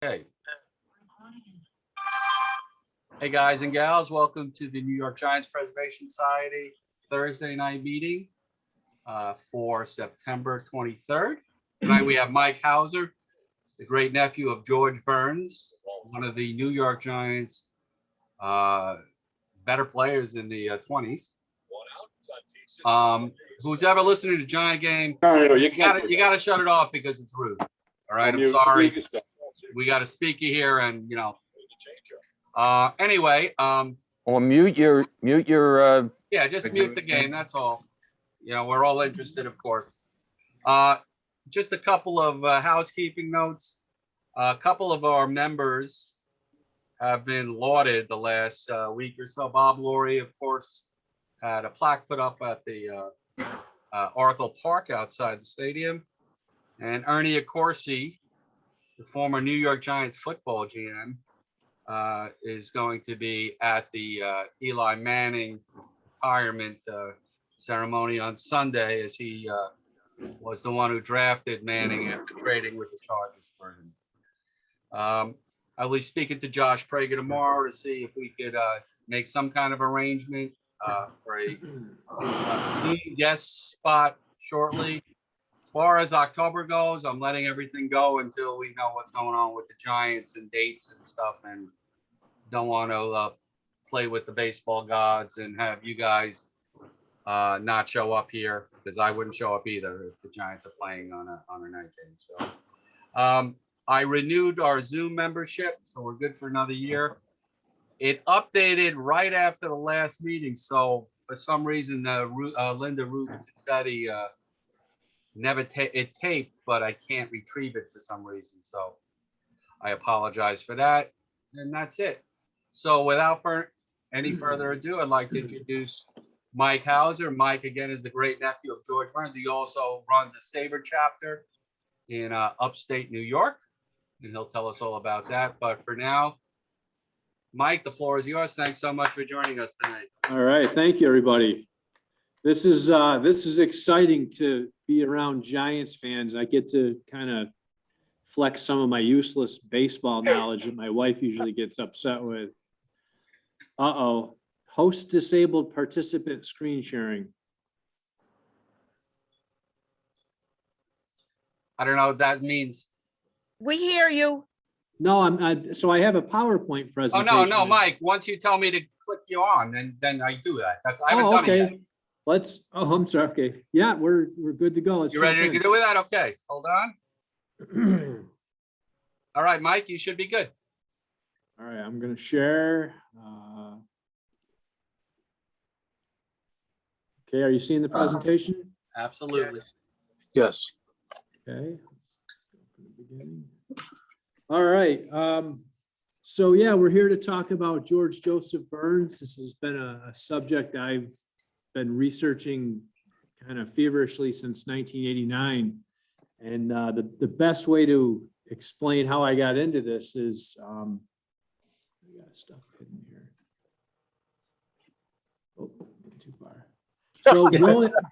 Okay. Hey guys and gals, welcome to the New York Giants Preservation Society Thursday night meeting for September 23rd. Tonight we have Mike Hauser, the great nephew of George Burns, one of the New York Giants better players in the 20s. Who's ever listened to the Giant game, you got to shut it off because it's rude. All right, I'm sorry. We got a speaker here, and you know. Anyway, or mute your yeah, just mute the game, that's all. You know, we're all interested, of course. Just a couple of housekeeping notes. A couple of our members have been lauded the last week or so. Bob Laurie, of course, had a plaque put up at the Arthur Park outside the stadium, and Ernie Accorsi, the former New York Giants football GM, is going to be at the Eli Manning retirement ceremony on Sunday, as he was the one who drafted Manning after trading with the Chargers for him. I'll be speaking to Josh Prager tomorrow to see if we could make some kind of arrangement for a new guest spot shortly. As far as October goes, I'm letting everything go until we know what's going on with the Giants and dates and stuff, and don't want to play with the baseball gods and have you guys not show up here, because I wouldn't show up either if the Giants are playing on a night game. So I renewed our Zoom membership, so we're good for another year. It updated right after the last meeting, so for some reason Linda Ruth-Fetti never taped, but I can't retrieve it for some reason, so I apologize for that. And that's it. So without any further ado, I'd like to introduce Mike Hauser. Mike, again, is the great nephew of George Burns. He also runs a Sabre chapter in upstate New York, and he'll tell us all about that. But for now, Mike, the floor is yours. Thanks so much for joining us tonight. All right, thank you, everybody. This is exciting to be around Giants fans. I get to kind of flex some of my useless baseball knowledge that my wife usually gets upset with. Host disabled participant screen sharing. I don't know what that means. We hear you. No, so I have a PowerPoint Oh, presentation. no, Mike, once you tell me to click you on, then I do that. I haven't done it yet. I'm sorry. Okay. Yeah, we're good to go. You ready to do that? Okay, hold on. All right, Mike, you should be good. All right, I'm going to share. Okay, are you seeing the presentation? Absolutely. Yes. Okay. All right. So yeah, we're here to talk about George Joseph Burns. This has been a subject I've been researching kind of feverishly since 1989. And the best way to explain how I got into this is, I got stuff hidden here. Oh, too far. So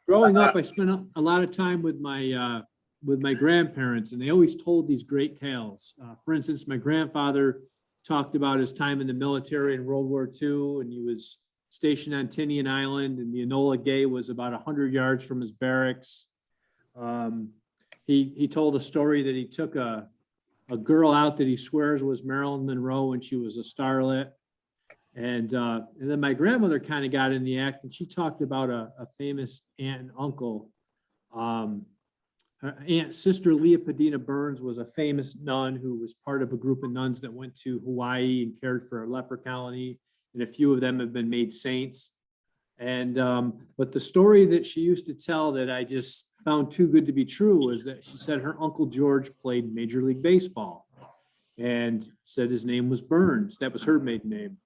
growing up, I spent a lot of time with my grandparents, and they always told these great tales. For instance, my grandfather talked about his time in the military in World War II, and he was stationed on Tinian Island, and the Enola Gay was about 100 yards from his barracks. He told a story that he took a girl out that he swears was Marilyn Monroe when she was a starlet. And then my grandmother kind of got in the act, and she talked about a famous aunt and uncle. Her sister Leopoldina Burns was a famous nun who was part of a group of nuns that went to Hawaii and cared for a leper colony, and a few of them have been made saints. And but the story that she used to tell that I just found too good to be true was that she said her Uncle George played Major League Baseball and said his name was Burns. That was her maiden name.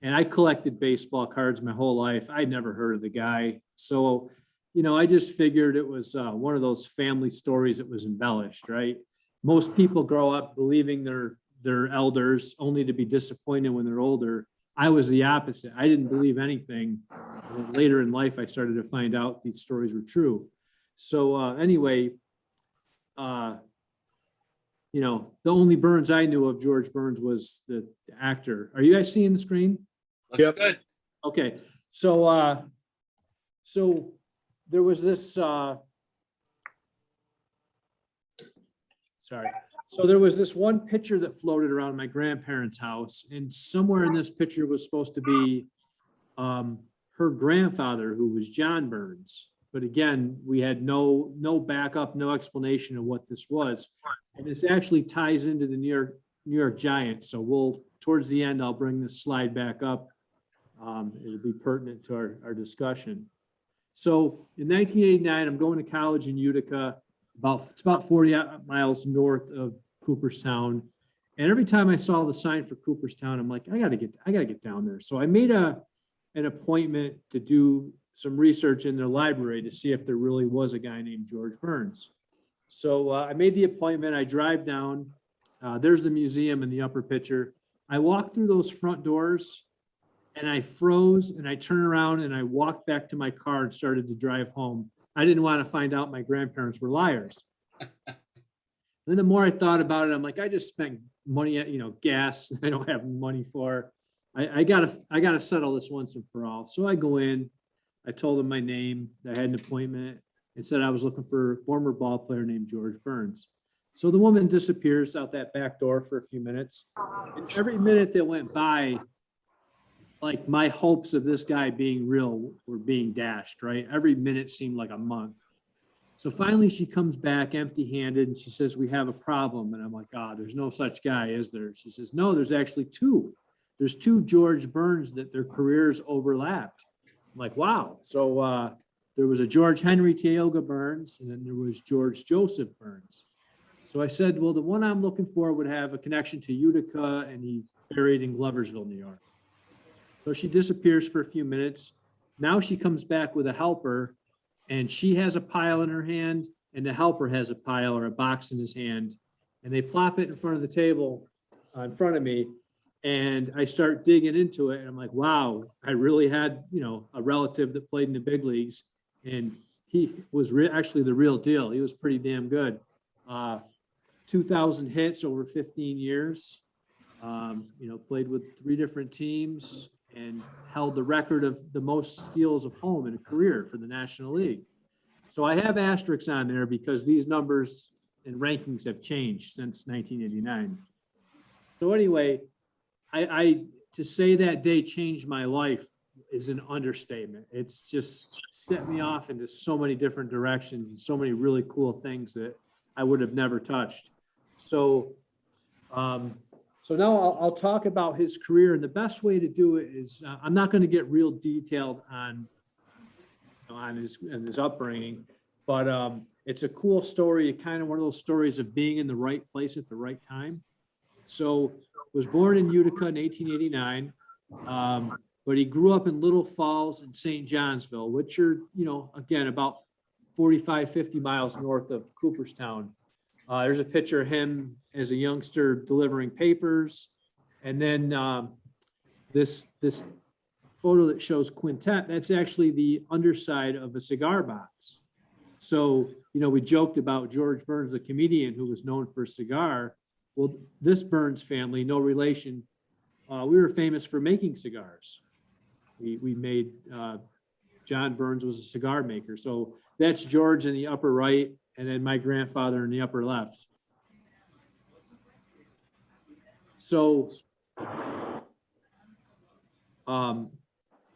And I collected baseball cards my whole life. I'd never heard of the guy. So, you know, I just figured it was one of those family stories that was embellished, right? Most people grow up believing they're elders only to be disappointed when they're older. I was the opposite. I didn't believe anything. And then later in life, I started to find out these stories were true. So anyway, you know, the only Burns I knew of, George Burns, was the actor. Are you guys seeing the screen? Looks Yep. good. Okay, so there was this, sorry. So there was this one picture that floated around my grandparents' house, and somewhere in this picture was supposed to be her grandfather, who was John Burns. But again, we had no backup, no explanation of what this was. And this actually ties into the New York Giants. So towards the end, I'll bring this slide back up. It'll be pertinent to our discussion. So in 1989, I'm going to college in Utica. It's about 40 miles north of Cooperstown. And every time I saw the sign for Cooperstown, I'm like, I gotta get down there. So I made an appointment to do some research in their library to see if there really was a guy named George Burns. So I made the appointment. I drive down. There's the museum in the upper picture. I walked through those front doors and I froze, and I turned around and I walked back to my car and started to drive home. I didn't want to find out my grandparents were liars. Then the more I thought about it, I'm like, I just spent money at, gas I don't have money for. I gotta settle this once and for all. So I go in, I told them my name, I had an appointment, and said I was looking for a former ball player named George Burns. So the woman disappears out that back door for a few minutes. And every minute that went by, like, my hopes of this guy being real were being dashed, right? Every minute seemed like a month. So finally she comes back empty-handed and she says, we have a problem. And I'm like, there's no such guy, is there? She says, no, there's actually two. There's two George Burns that their careers overlapped. I'm like, wow. So there was a George Henry Tioga Burns, and then there was George Joseph Burns. So I said, well, the one I'm looking for would have a connection to Utica, and he's buried in Gloversville, New York. So she disappears for a few minutes. Now she comes back with a helper, and she has a pile in her hand, and the helper has a pile or a box in his hand, and they plop it in front of the table in front of me. And I start digging into it, and I'm like, wow, I really had, a relative that played in the big leagues, and he was actually the real deal. He was pretty damn good. 2,000 hits over 15 years, played with 3 different teams and held the record of the most steals of home in a career for the National League. So I have asterisks on there because these numbers and rankings have changed since 1989. So anyway, to say that day changed my life is an understatement. It's just set me off into so many different directions and so many really cool things that I would have never touched. So now I'll talk about his career, and the best way to do it is I'm not going to get real detailed on his upbringing, but it's a cool story. Kind of one of those stories of being in the right place at the right time. So was born in Utica in 1889, but he grew up in Little Falls and St. Johnsville, which are, again, about 45, 50 miles north of Cooperstown. There's a picture of him as a youngster delivering papers. And then this photo that shows Quintet, that's actually the underside of a cigar box. So, we joked about George Burns, the comedian who was known for a cigar. Well, this Burns family, no relation, we were famous for making cigars. We made, John Burns was a cigar maker. So that's George in the upper right, and then my grandfather in the upper left. So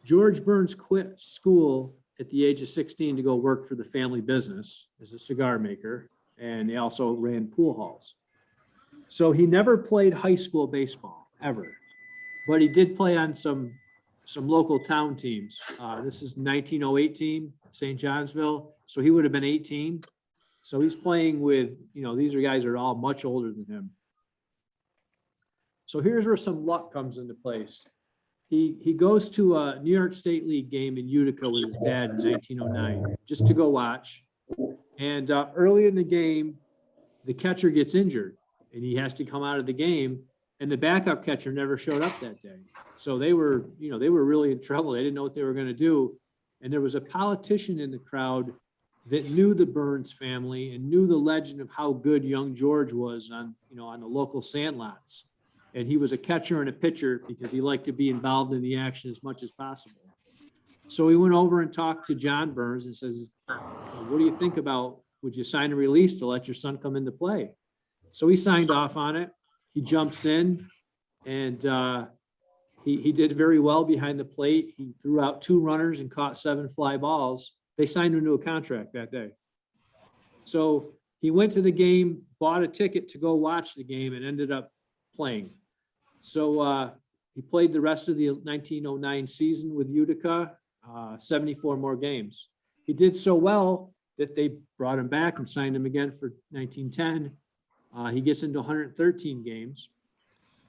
George Burns quit school at the age of 16 to go work for the family business as a cigar maker, and he also ran pool halls. So he never played high school baseball, ever, but he did play on some local town teams. This is 1908 team, St. Johnsville. So he would have been 18. So he's playing with, these are guys that are all much older than him. So here's where some luck comes into place. He goes to a New York State League game in Utica with his dad in 1909, just to go watch. And early in the game, the catcher gets injured and he has to come out of the game, and the backup catcher never showed up that day. So they were really in trouble. They didn't know what they were going to do. And there was a politician in the crowd that knew the Burns family and knew the legend of how good young George was on, on the local sandlots. And he was a catcher and a pitcher because he liked to be involved in the action as much as possible. So he went over and talked to John Burns and says, what do you think about, would you sign a release to let your son come into play? So he signed off on it. He jumps in and he did very well behind the plate. He threw out 2 runners and caught 7 fly balls. They signed him to a contract that day. So he went to the game, bought a ticket to go watch the game, and ended up playing. So he played the rest of the 1909 season with Utica, 74 more games. He did so well that they brought him back and signed him again for 1910. He gets into 113 games.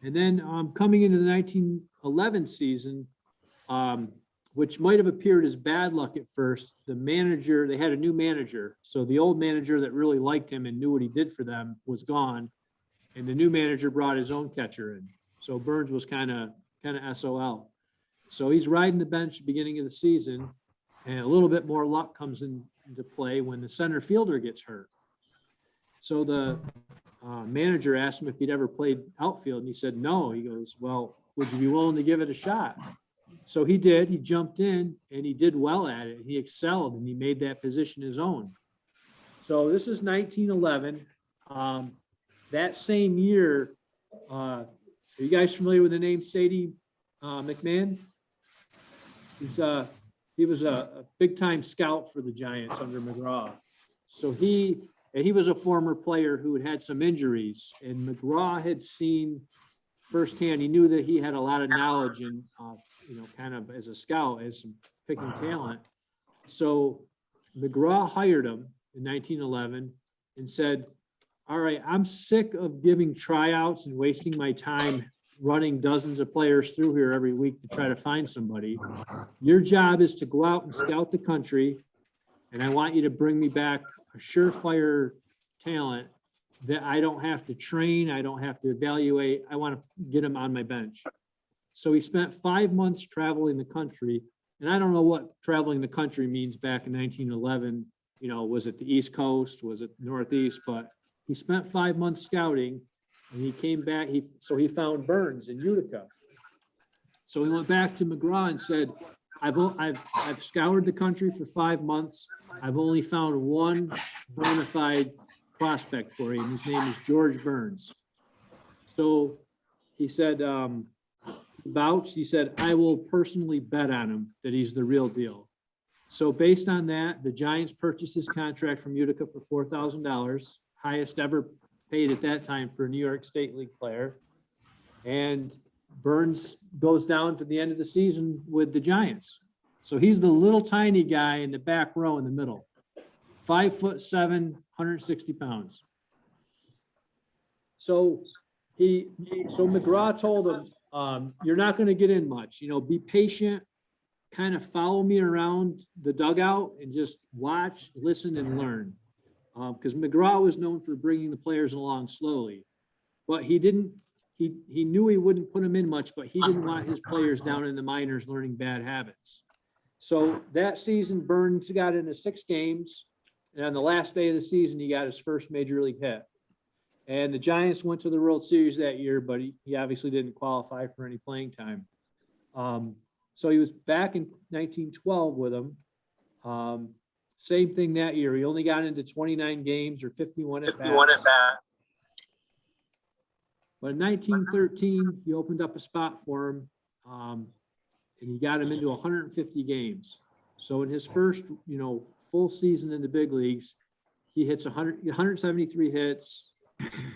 And then coming into the 1911 season, which might have appeared as bad luck at first, the manager, they had a new manager. So the old manager that really liked him and knew what he did for them was gone. And the new manager brought his own catcher in. So Burns was kind of SOL. So he's riding the bench at the beginning of the season, and a little bit more luck comes into play when the center fielder gets hurt. So the manager asked him if he'd ever played outfield, and he said no. He goes, well, would you be willing to give it a shot? So he did. He jumped in, and he did well at it. He excelled, and he made that position his own. So this is 1911. That same year, are you guys familiar with the name Sadie McMahon? He was a big-time scout for the Giants under McGraw. So he was a former player who had some injuries, and McGraw had seen firsthand. He knew that he had a lot of knowledge and, kind of as a scout, as some picking talent. So McGraw hired him in 1911 and said, all right, I'm sick of giving tryouts and wasting my time running dozens of players through here every week to try to find somebody. Your job is to go out and scout the country, and I want you to bring me back a surefire talent that I don't have to train, I don't have to evaluate. I want to get him on my bench. So he spent 5 months traveling the country, and I don't know what traveling the country means back in 1911. Was it the East Coast? Was it Northeast? But he spent 5 months scouting, and he came back. He found Burns in Utica. So he went back to McGraw and said, I've scoured the country for 5 months. I've only found one bona fide prospect for him. His name is George Burns. So he said, he said, I will personally bet on him that he's the real deal. So based on that, the Giants purchased his contract from Utica for $4,000, highest ever paid at that time for a New York State League player. And Burns goes down to the end of the season with the Giants. So he's the little tiny guy in the back row in the middle, 5'7", 160 pounds. So McGraw told him, you're not going to get in much, be patient, kind of follow me around the dugout and just watch, listen, and learn. Because McGraw was known for bringing the players along slowly, but he knew he wouldn't put them in much, but he didn't want his players down in the minors learning bad habits. So that season, Burns got into 6 games, and on the last day of the season, he got his first major league hit. And the Giants went to the World Series that year, but he obviously didn't qualify for any playing time. So he was back in 1912 with them. Same thing that year. He only got into 29 games or 51 at bats. But in 1913, he opened up a spot for him, and he got him into 150 games. So in his first, full season in the big leagues, he hits 173 hits,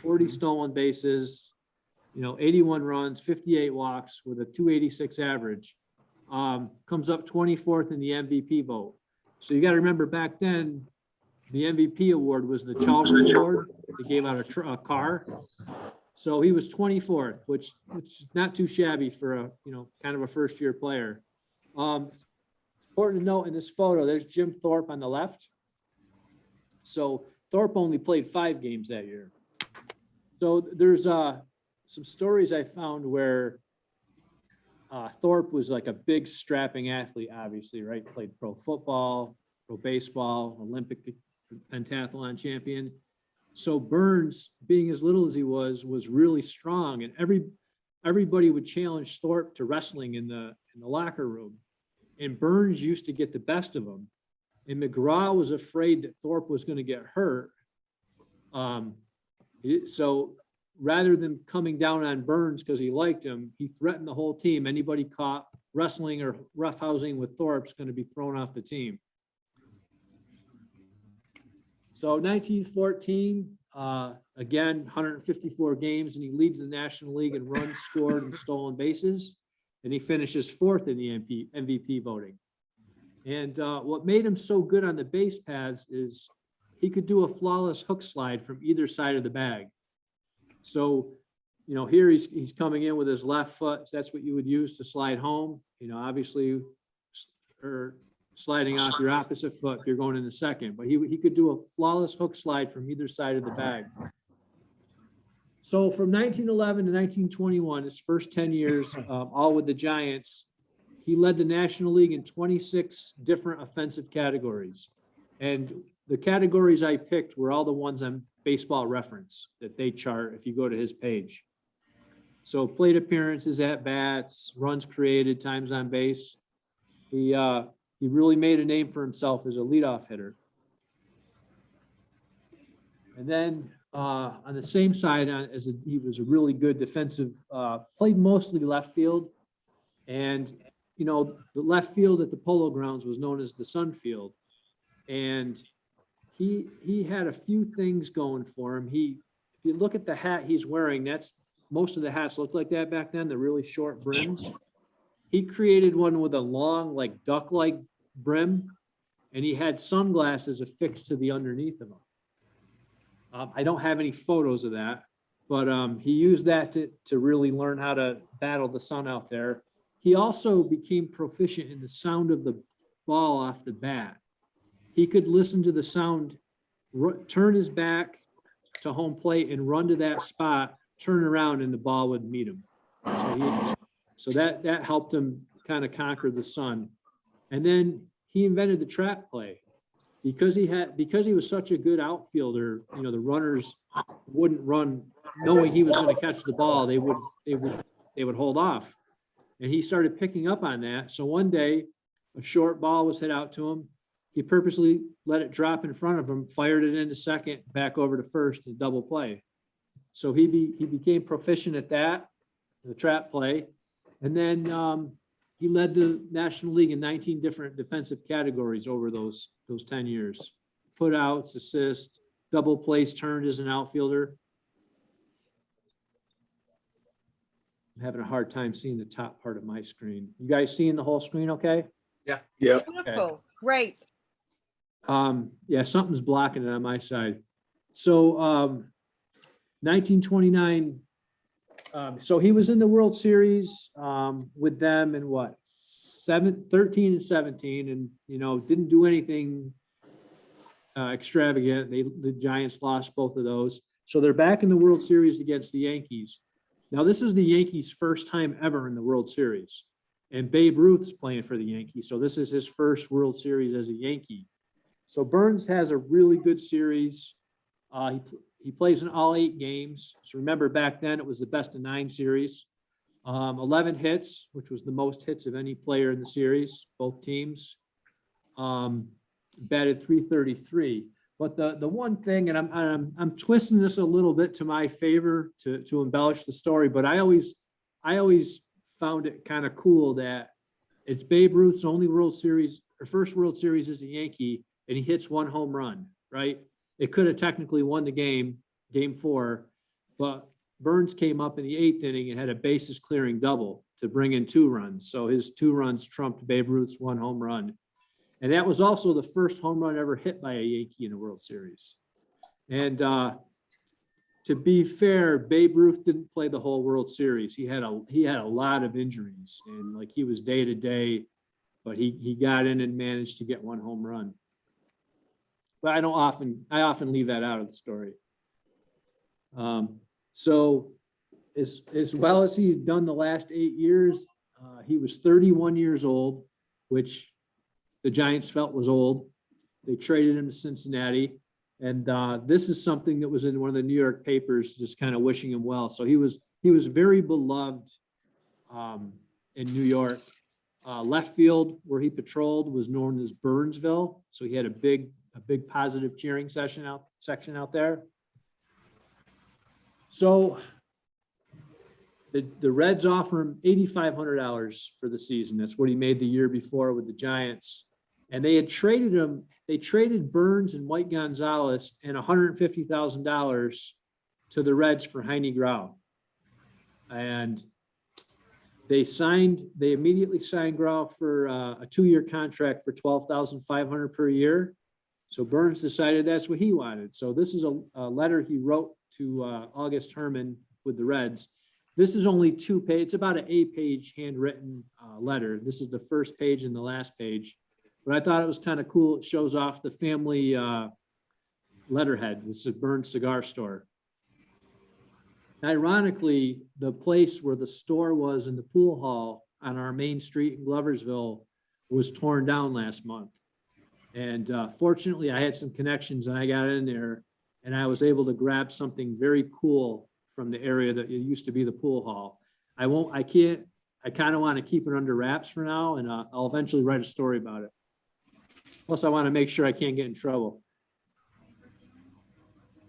40 stolen bases, 81 runs, 58 walks with a 286 average. Comes up 24th in the MVP vote. So you got to remember back then, the MVP award was the Chalmers Award. They gave out a car. So he was 24th, which is not too shabby for a, kind of a first year player. It's important to note in this photo, there's Jim Thorpe on the left. So Thorpe only played 5 games that year. So there's some stories I found where Thorpe was like a big strapping athlete, obviously, right? Played pro football, pro baseball, Olympic pentathlon champion. So Burns, being as little as he was really strong, and everybody would challenge Thorpe to wrestling in the locker room. And Burns used to get the best of him. And McGraw was afraid that Thorpe was going to get hurt. So rather than coming down on Burns because he liked him, he threatened the whole team. Anybody caught wrestling or roughhousing with Thorpe's going to be thrown off the team. So 1914, again, 154 games, and he leads the National League in runs scored and stolen bases. And he finishes fourth in the MVP voting. And what made him so good on the base paths is he could do a flawless hook slide from either side of the bag. So, you know, here he's coming in with his left foot. So that's what you would use to slide home. You know, obviously, or sliding off your opposite foot if you're going in the second. But he could do a flawless hook slide from either side of the bag. So from 1911 to 1921, his first 10 years, all with the Giants, he led the National League in 26 different offensive categories. And the categories I picked were all the ones on Baseball Reference that they chart if you go to his page. So plate appearances, at bats, runs created, times on base. He really made a name for himself as a leadoff hitter. And then on the same side, he was a really good defensive, played mostly left field. And, you know, the left field at the Polo Grounds was known as the Sun Field. And he had a few things going for him. If you look at the hat he's wearing, most of the hats looked like that back then, the really short brims. He created one with a long, like duck-like brim, and he had sunglasses affixed to the underneath of them. I don't have any photos of that, but he used that to really learn how to battle the sun out there. He also became proficient in the sound of the ball off the bat. He could listen to the sound, turn his back to home plate and run to that spot, turn around, and the ball would meet him. So that helped him kind of conquer the sun. And then he invented the trap play. Because he was such a good outfielder, you know, the runners wouldn't run knowing he was going to catch the ball. They would hold off. And he started picking up on that. So one day, a short ball was hit out to him. He purposely let it drop in front of him, fired it into second, back over to first, and double play. So he became proficient at that, the trap play. And then he led the National League in 19 different defensive categories over those 10 years. Put outs, assist, double plays turned as an outfielder. I'm having a hard time seeing the top part of my screen. You guys seeing the whole screen okay? Yeah. Yep. Beautiful, great. Yeah, something's blocking it on my side. So 1929, so he was in the World Series with them in what, 13 and 17, and, you know, didn't do anything extravagant. The Giants lost both of those. So they're back in the World Series against the Yankees. Now, this is the Yankees' first time ever in the World Series, and Babe Ruth's playing for the Yankees. So this is his first World Series as a Yankee. So Burns has a really good series. He plays in all 8 games. So remember, back then it was the best of 9 series. 11 hits, which was the most hits of any player in the series, both teams. Batted .333. But the one thing, and I'm twisting this a little bit to my favor to embellish the story, but I always found it kind of cool that it's Babe Ruth's only World Series, or first World Series as a Yankee, and he hits 1 home run, right? It could have technically won the game 4, but Burns came up in the 8th inning and had a bases clearing double to bring in 2 runs. So his 2 runs trumped Babe Ruth's 1 home run. And that was also the first home run ever hit by a Yankee in a World Series. And to be fair, Babe Ruth didn't play the whole World Series. He had a lot of injuries, and like he was day to day, but he got in and managed to get 1 home run. But I often leave that out of the story. So as well as he's done the last 8 years, he was 31 years old, which the Giants felt was old. They traded him to Cincinnati. And this is something that was in one of the New York papers, just kind of wishing him well. So he was very beloved in New York. Left field, where he patrolled, was known as Burnsville. So he had a big positive cheering section out there. So the Reds offer him $8,500 for the season. That's what he made the year before with the Giants. And they had traded him. They traded Burns and White Gonzalez and $150,000 to the Reds for MCGRAW. And they immediately signed Grau for a 2-year contract for $12,500 per year. So Burns decided that's what he wanted. So this is a letter he wrote to August Herman with the Reds. This is only 2 pages. It's about an 8-page handwritten letter. This is the first page and the last page. But I thought it was kind of cool. It shows off the family letterhead. This is a Burns cigar store. Ironically, the place where the store was in the pool hall on our main street in Gloversville was torn down last month. And fortunately, I had some connections and I got in there and I was able to grab something very cool from the area that it used to be the pool hall. I kind of want to keep it under wraps for now, and I'll eventually write a story about it. Plus, I want to make sure I can't get in trouble.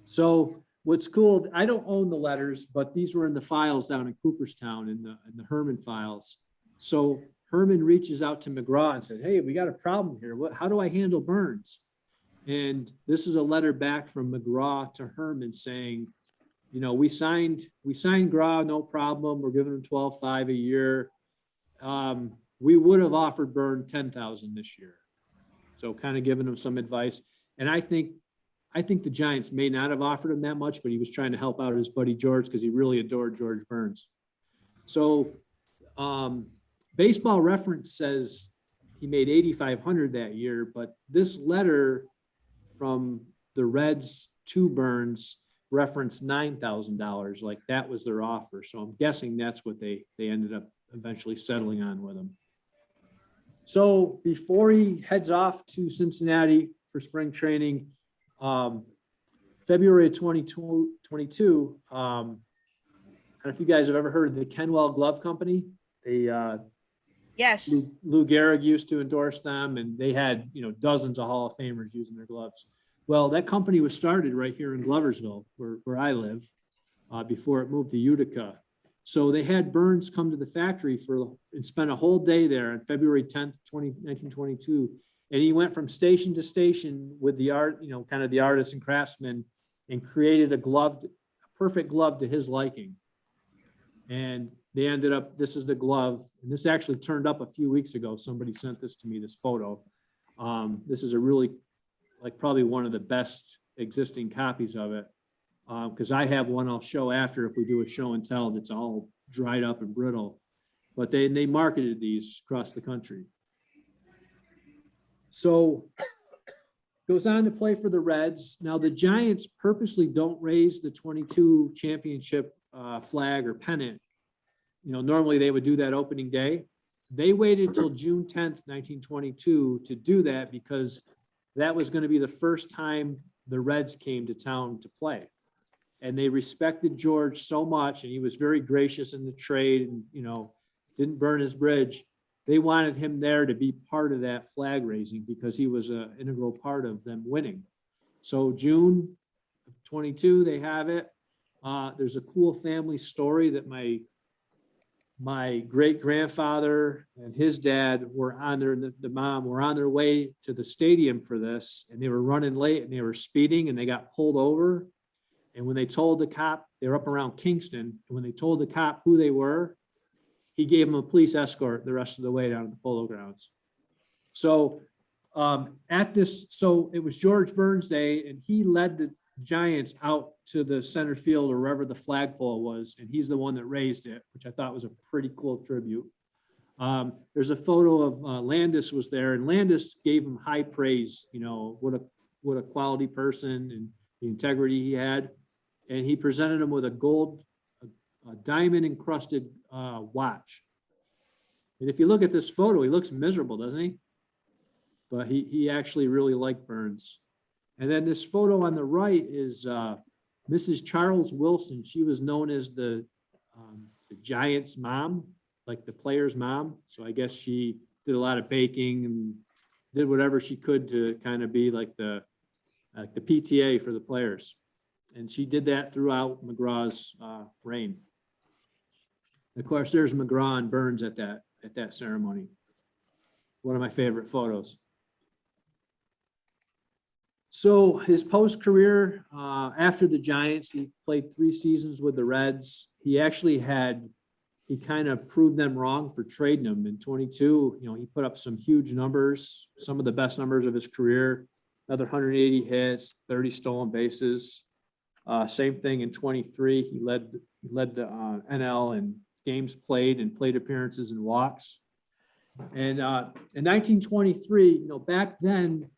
So what's cool, I don't own the letters, but these were in the files down in Cooperstown in the Herman files. So Herman reaches out to McGraw and said, hey, we got a problem here. How do I handle Burns? And this is a letter back from McGraw to Herman saying, you know, we signed Graw, no problem. We're giving him $12,500 a year. We would have offered Burn $10,000 this year. So kind of giving him some advice. And I think the Giants may not have offered him that much, but he was trying to help out his buddy George because he really adored George Burns. So Baseball Reference says he made $8,500 that year, but this letter from the Reds to Burns referenced $9,000, like that was their offer. So I'm guessing that's what they ended up eventually settling on with him. So before he heads off to Cincinnati for spring training, February of 2022, I don't know if you guys have ever heard of the Kenwell Glove Company. They Yes. Lou Gehrig used to endorse them, and they had, you know, dozens of Hall of Famers using their gloves. Well, that company was started right here in Gloversville, where I live, before it moved to Utica. So they had Burns come to the factory and spend a whole day there on February 10th, 1922. And he went from station to station with the art, you know, kind of the artists and craftsmen, and created a perfect glove to his liking. And they ended up, this is the glove. And this actually turned up a few weeks ago. Somebody sent this to me, this photo. This is a really, like, probably one of the best existing copies of it. Because I have one I'll show after if we do a show and tell that's all dried up and brittle. But they marketed these across the country. So goes on to play for the Reds. Now the Giants purposely don't raise the 22 championship flag or pennant. You know, normally they would do that opening day. They waited till June 10th, 1922 to do that because that was going to be the first time the Reds came to town to play. And they respected George so much, and he was very gracious in the trade and, you know, didn't burn his bridge. They wanted him there to be part of that flag raising because he was an integral part of them winning. So June 22, they have it. There's a cool family story that my great grandfather and his dad were on the mom were on their way to the stadium for this, and they were running late and they were speeding and they got pulled over. And when they told the cop, they were up around Kingston, and when they told the cop who they were, he gave them a police escort the rest of the way down to the Polo Grounds. So so it was George Burns Day, and he led the Giants out to the center field or wherever the flagpole was, and he's the one that raised it, which I thought was a pretty cool tribute. There's a photo of Landis was there, and Landis gave him high praise. You know, what a quality person and the integrity he had. And he presented him with a diamond encrusted watch. And if you look at this photo, he looks miserable, doesn't he? but he actually really liked Burns. And then this photo on the right is Mrs. Charles Wilson. She was known as the Giants' mom, like the players' mom. So I guess she did a lot of baking and did whatever she could to kind of be like the PTA for the players. And she did that throughout McGraw's reign. Of course, there's McGraw and Burns at that ceremony. One of my favorite photos. So his post-career, after the Giants, he played 3 seasons with the Reds. He kind of proved them wrong for trading him in 22. He put up some huge numbers, some of the best numbers of his career, another 180 hits, 30 stolen bases. Same thing in 23. He led the NL in games played and plate appearances and walks. And in 1923, back then,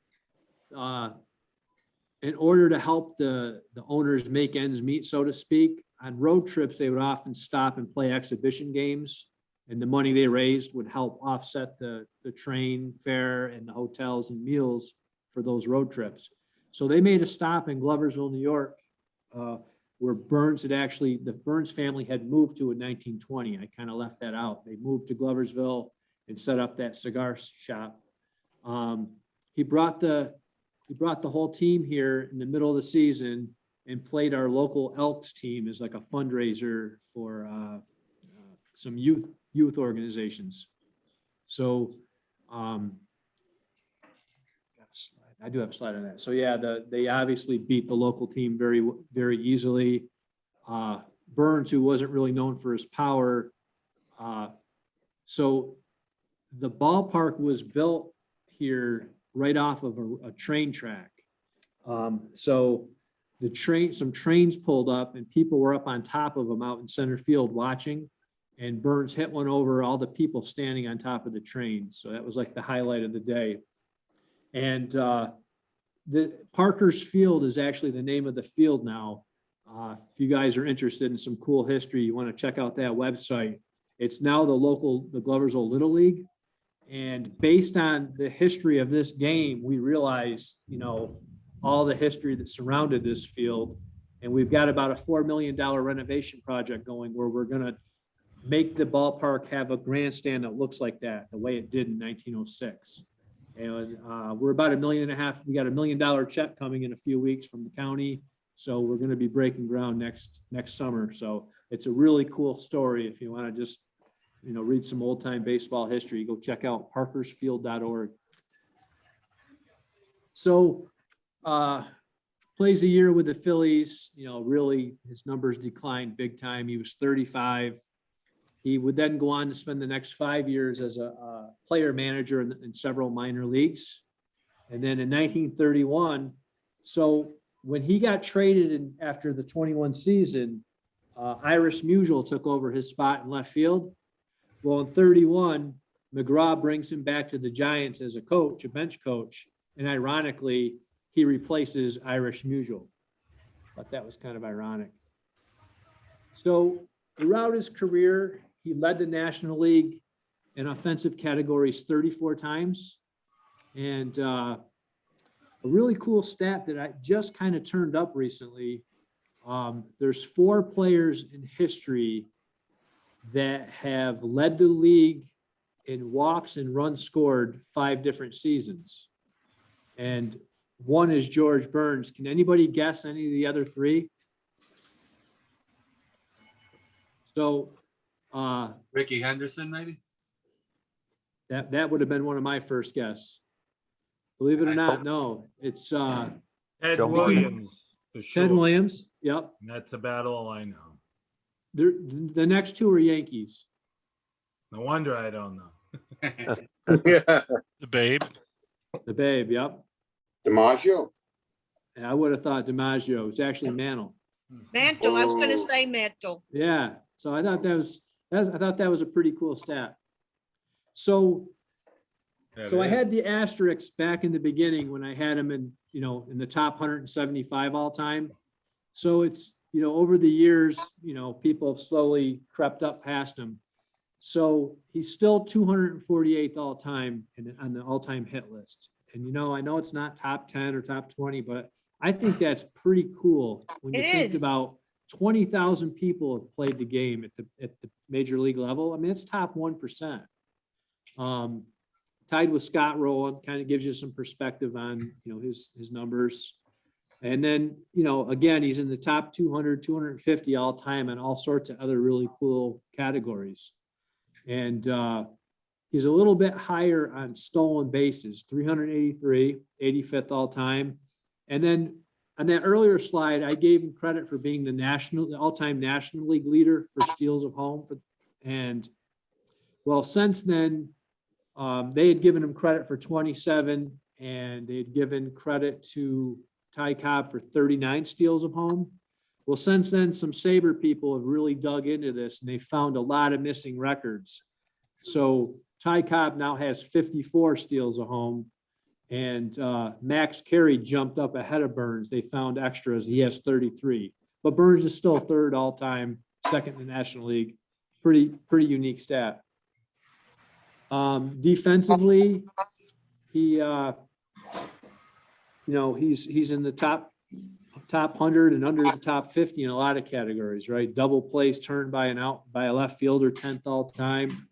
in order to help the owners make ends meet, so to speak, on road trips, they would often stop and play exhibition games, and the money they raised would help offset the train fare and the hotels and meals for those road trips. So they made a stop in Gloversville, New York, where the Burns family had moved to in 1920. I kind of left that out. They moved to Gloversville and set up that cigar shop. He brought the whole team here in the middle of the season and played our local Elks team as like a fundraiser for some youth organizations. So I do have a slide on that. So yeah, they obviously beat the local team very, very easily. Burns, who wasn't really known for his power. So the ballpark was built here right off of a train track. So some trains pulled up and people were up on top of them out in center field watching, and Burns hit one over all the people standing on top of the train. So that was like the highlight of the day. And the Parker's Field is actually the name of the field now. If you guys are interested in some cool history, you want to check out that website. It's now the Gloversville Little League. And based on the history of this game, we realized, all the history that surrounded this field. And we've got about a $4 million renovation project going where we're going to make the ballpark have a grandstand that looks like that, the way it did in 1906. And we're about $1.5 million. We got $1 million check coming in a few weeks from the county. So we're going to be breaking ground next summer. So it's a really cool story. If you want to just, read some old time baseball history, go check out parkersfield.org. So plays a year with the Phillies, really his numbers declined big time. He was 35. He would then go on to spend the next 5 years as a player manager in several minor leagues. And then in 1931, so when he got traded after the 21 season, Irish Musial took over his spot in left field. Well, in 31, McGraw brings him back to the Giants as a coach, a bench coach. And ironically, he replaces Irish Musial. But that was kind of ironic. So throughout his career, he led the National League in offensive categories 34 times. And a really cool stat that I just kind of turned up recently. There's 4 players in history that have led the league in walks and runs scored 5 different seasons. And one is George Burns. Can anybody guess any of the other 3? So Ricky Henderson, maybe? that would have been one of my first guess. Believe it or not, no. It's Ted Williams, for sure. Ted Williams. Yep. And that's about all I know. The next 2 are Yankees. No wonder I don't know. The Babe. The Babe, yep. DiMaggio. And I would have thought DiMaggio. It's actually Mantle. Mantle, I was gonna say Mantle. Yeah. So I thought that was a pretty cool stat. So I had the asterisk back in the beginning when I had him in the top 175 all time. So it's, over the years, people have slowly crept up past him. So he's still 248th all time on the all time hit list. And I know it's not top 10 or top 20, but I think that's pretty cool when you It think is. about 20,000 people have played the game at the major league level. I mean, it's top 1%. Tied with Scott Rowland, kind of gives you some perspective on, his numbers. And then, again, he's in the top 200, 250 all time and all sorts of other really cool categories. And he's a little bit higher on stolen bases, 383, 85th all time. And then on that earlier slide, I gave him credit for being the all-time National League leader for steals of home. And well, since then, they had given him credit for 27, and they had given credit to Ty Cobb for 39 steals of home. Well, since then, some Sabre people have really dug into this, and they found a lot of missing records. So Ty Cobb now has 54 steals of home, and Max Carey jumped up ahead of Burns. They found extras. He has 33, but Burns is still third all time, second in the National League. Pretty unique stat. Defensively, he he's in the top 100 and under the top 50 in a lot of categories, right? Double plays turned by a left fielder, 10th all time.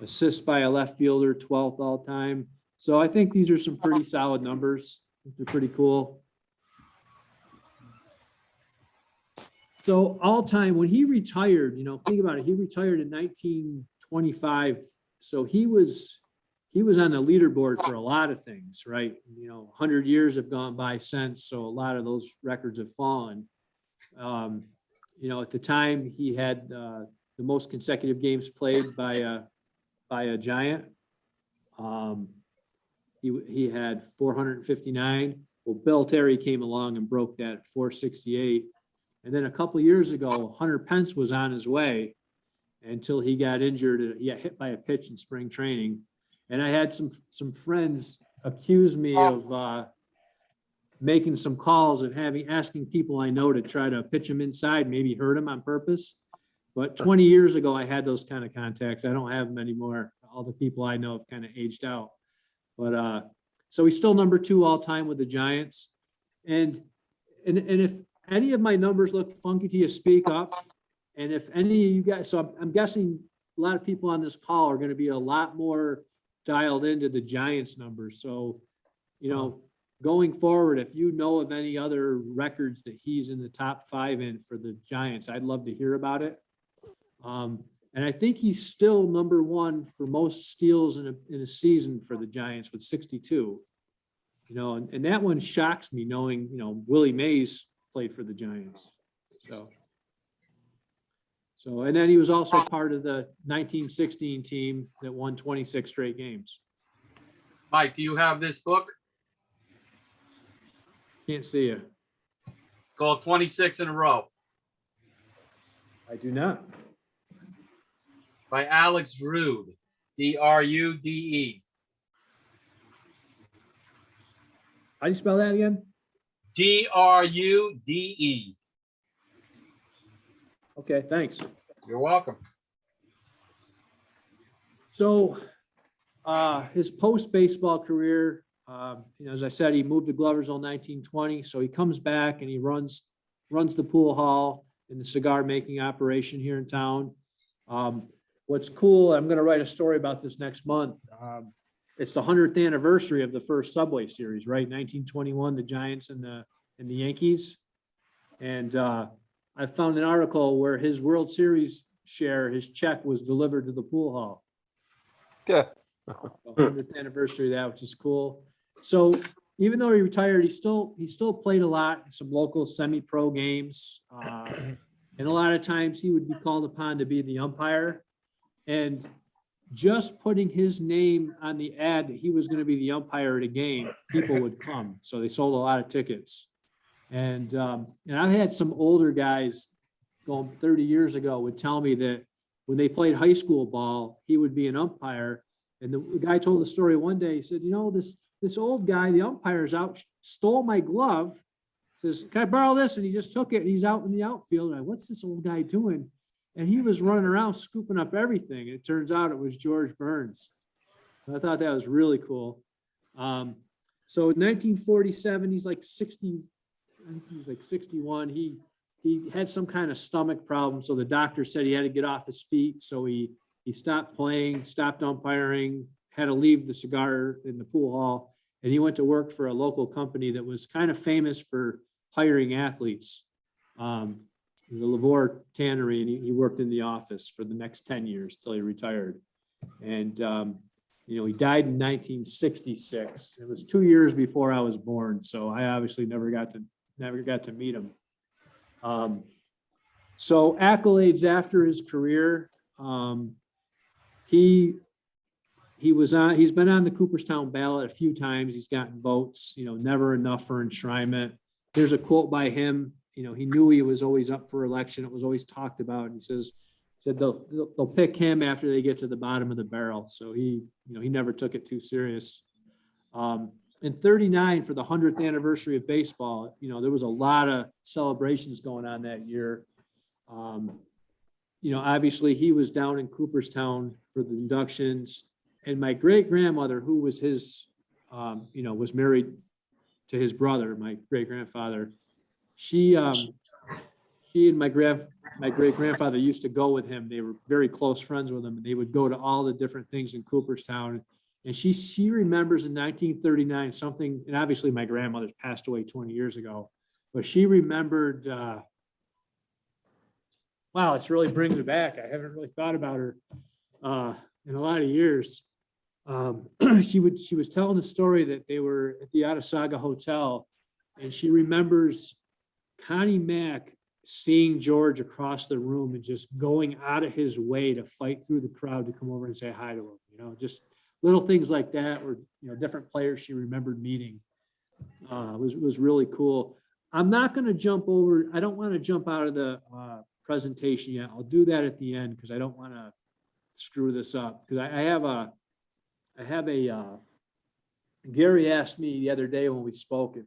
Assists by a left fielder, 12th all time. So I think these are some pretty solid numbers. They're pretty cool. So all time, when he retired, think about it. He retired in 1925. So he was on the leaderboard for a lot of things, right? 100 years have gone by since, so a lot of those records have fallen. At the time, he had the most consecutive games played by a Giant. He had 459. Well, Bill Terry came along and broke that at 468. And then a couple of years ago, Hunter Pence was on his way until he got injured. He got hit by a pitch in spring training. And I had some friends accuse me of making some calls and asking people I know to try to pitch him inside, maybe hurt him on purpose. But 20 years ago, I had those kind of contacts. I don't have them anymore. All the people I know have kind of aged out. But so he's still number 2 all time with the Giants. And if any of my numbers look funky to you, speak up. And if any of you guys, so I'm guessing a lot of people on this call are going to be a lot more dialed into the Giants numbers. So, going forward, if you know of any other records that he's in the top 5 in for the Giants, I'd love to hear about it. And I think he's still number 1 for most steals in a season for the Giants with 62. And that one shocks me knowing, Willie Mays played for the Giants. So, and then he was also part of the 1916 team that won 26 straight games. Mike, do you have this book? Can't see you. It's called 26 in a Row I do not. by Alex Drude, D-R-U-D-E. How do you spell that again? D-R-U-D-E. Okay, thanks. You're welcome. So his post-baseball career, as I said, he moved to Gloversville in 1920. So he comes back and he runs the pool hall and the cigar making operation here in town. What's cool, I'm going to write a story about this next month. It's the 100th anniversary of the first Subway Series, right? 1921, the Giants and the Yankees. And I found an article where his World Series share, his check was delivered to the pool hall. Yeah. 100th anniversary of that, which is cool. So even though he retired, he still played a lot in some local semi-pro games. And a lot of times he would be called upon to be the umpire. And just putting his name on the ad that he was going to be the umpire at a game, people would come. So they sold a lot of tickets. And I've had some older guys going 30 years ago would tell me that when they played high school ball, he would be an umpire. And the guy told the story one day. He said, this old guy, the umpire's out, stole my glove. Says, can I borrow this? And he just took it. And he's out in the outfield. And what's this old guy doing? And he was running around scooping up everything. And it turns out it was George Burns. I thought that was really cool. So in 1947, he's like 60, I think he's like 61. He had some kind of stomach problem. So the doctor said he had to get off his feet. So he stopped playing, stopped umpiring, had to leave the cigar in the pool hall. And he went to work for a local company that was kind of famous for hiring athletes. The Lavore Tannery, and he worked in the office for the next 10 years till he retired. And, he died in 1966. It was 2 years before I was born. So I obviously never got to meet him. So accolades after his career, he's been on the Cooperstown ballot a few times. He's gotten votes, never enough for enshrinement. There's a quote by him. He knew he was always up for election. It was always talked about. And he said they'll pick him after they get to the bottom of the barrel. So he never took it too serious. In 39, for the 100th anniversary of baseball, there was a lot of celebrations going on that year. Obviously he was down in Cooperstown for the inductions, and my great grandmother, who was his, was married to his brother, my great grandfather. She and my great grandfather used to go with him. They were very close friends with him, and they would go to all the different things in Cooperstown. And she remembers in 1939 something, and obviously my grandmother's passed away 20 years ago, but she remembered, wow, it's really brings me back. I haven't really thought about her in a lot of years. She was telling the story that they were at the Otesaga Hotel, and she remembers Connie Mack seeing George across the room and just going out of his way to fight through the crowd to come over and say hi to him. Just little things like that, or different players she remembered meeting. Was really cool. I'm not going to jump over. I don't want to jump out of the presentation yet. I'll do that at the end because I don't want to screw this up. Because I have a Gary asked me the other day when we spoke if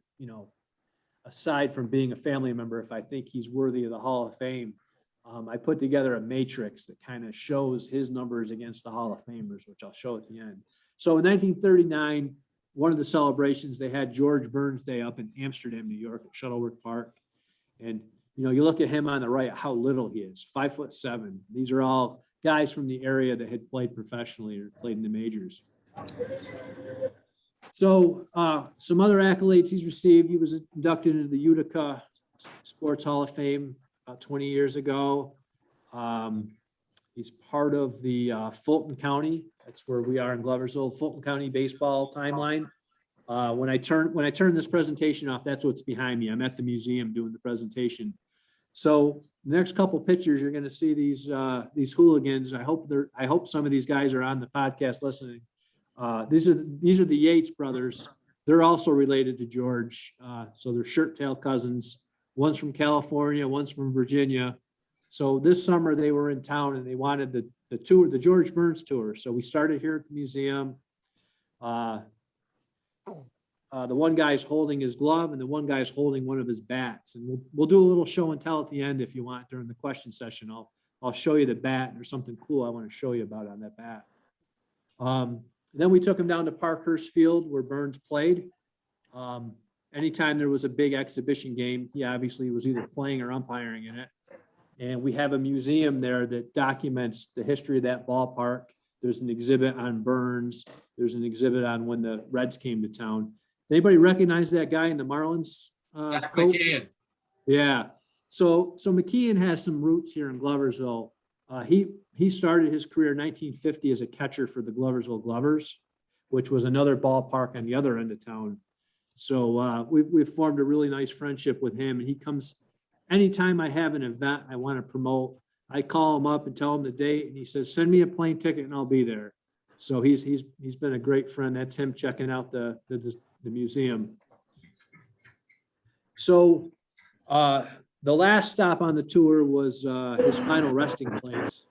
aside from being a family member, if I think he's worthy of the Hall of Fame. I put together a matrix that kind of shows his numbers against the Hall of Famers, which I'll show at the end. So in 1939, one of the celebrations, they had George Burns Day up in Amsterdam, New York at Shuttleworth Park. And, you look at him on the right, how little he is, 5'7". These are all guys from the area that had played professionally or played in the majors. So some other accolades he's received. He was inducted into the Utica Sports Hall of Fame about 20 years ago. He's part of the Fulton County. That's where we are in Gloversville, Fulton County baseball timeline. When I turn this presentation off, that's what's behind me. I'm at the museum doing the presentation. So the next couple pictures, you're going to see these hooligans. I hope some of these guys are on the podcast listening. These are the Yates brothers. They're also related to George. So they're shirt tail cousins. One's from California, one's from Virginia. So this summer they were in town and they wanted the tour, the George Burns tour. So we started here at the museum. The one guy's holding his glove and the one guy's holding one of his bats. And we'll do a little show and tell at the end if you want during the question session. I'll show you the bat and there's something cool I want to show you about on that bat. Then we took him down to Parkhurst Field where Burns played. Anytime there was a big exhibition game, he obviously was either playing or umpiring in it. And we have a museum there that documents the history of that ballpark. There's an exhibit on Burns. There's an exhibit on when the Reds came to town. Anybody recognize that guy in the Marlins? Coat? McKeon. Yeah. So McKeon has some roots here in Gloversville. He started his career in 1950 as a catcher for the Gloversville Glovers, which was another ballpark on the other end of town. So we've formed a really nice friendship with him, and he comes anytime I have an event I want to promote. I call him up and tell him the date, and he says, "Send me a plane ticket, and I'll be there." So he's been a great friend. That's him checking out the museum. So the last stop on the tour was his final resting place.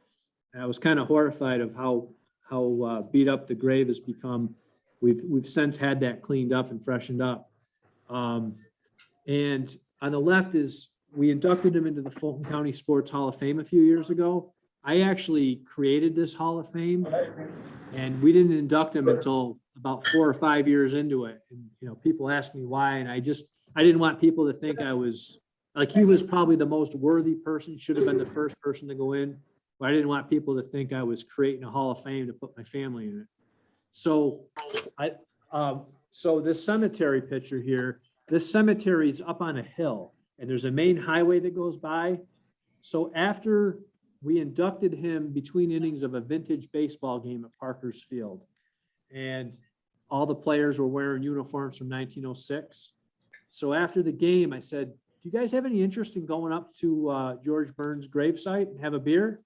And I was kind of horrified of how beat up the grave has become. We've since had that cleaned up and freshened up. And on the left is, we inducted him into the Fulton County Sports Hall of Fame a few years ago. I actually created this Hall of Fame, and we didn't induct him until about 4 or 5 years into it. And, you know, people ask me why, and I didn't want people to think I was, like, he was probably the most worthy person, should have been the first person to go in, but I didn't want people to think I was creating a Hall of Fame to put my family in it. So so this cemetery picture here, this cemetery is up on a hill, and there's a main highway that goes by. So after we inducted him between innings of a vintage baseball game at Parker's Field, and all the players were wearing uniforms from 1906. So after the game, I said, do you guys have any interest in going up to George Burns' gravesite and have a beer?